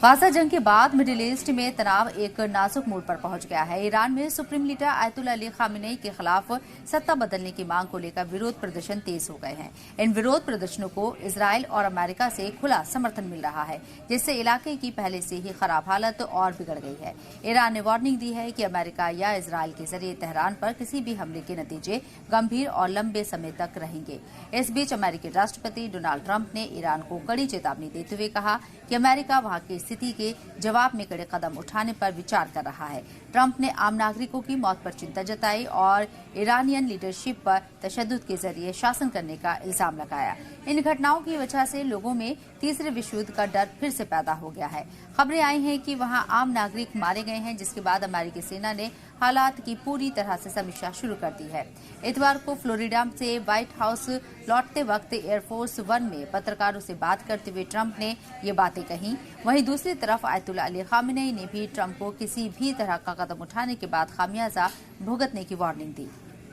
Gaza जंग के बाद मिडिल ईस्ट में तनाव एक नाजुक मोड़ पर पहुंच गया है। ईरान में supreme leader Ayatollah Ali Khamenei के खिलाफ सत्ता बदलने की मांग को लेकर विरोध प्रदर्शन तेज हो गए हैं। इन विरोध प्रदर्शनों को इजरायल और अमेरिका से खुला समर्थन मिल रहा है, जिससे इलाके की पहले से ही खराब हालत और बिगड़ गई है। ईरान ने वार्निंग दी है कि अमेरिका या इजरायल के जरिए तेहरान पर किसी भी हमले के नतीजे गंभीर और लंबे समय तक रहेंगे। इस बीच अमेरिकी राष्ट्रपति डोनाल्ड ट्रंप ने ईरान को कड़ी चेतावनी देते हुए कहा कि अमेरिका वहां की स्थिति के जवाब में कड़े कदम उठाने पर विचार कर रहा है। ट्रंप ने आम नागरिकों की मौत पर चिंता जताई और ईरानियन लीडरशिप पर तशद्दुद के जरिए शासन करने का इल्जाम लगाया। इन घटनाओं की वजह से लोगों में तीसरे विश्व युद्ध का डर फिर से पैदा हो गया है। खबरें आई हैं कि वहां आम नागरिक मारे गए हैं, जिसके बाद अमेरिकी सेना ने हालात की पूरी तरह से समीक्षा शुरू कर दी है। इतवार को फ्लोरिडा से व्हाइट हाउस लौटते वक्त एयरफोर्स वन में पत्रकारों से बात करते हुए ट्रंप ने ये बातें कही। वहीं दूसरी तरफ आयतुल्लाह अली खामेनेई ने भी ट्रंप को किसी भी तरह का कदम उठाने के बाद खामियाजा भुगतने की वार्निंग दी।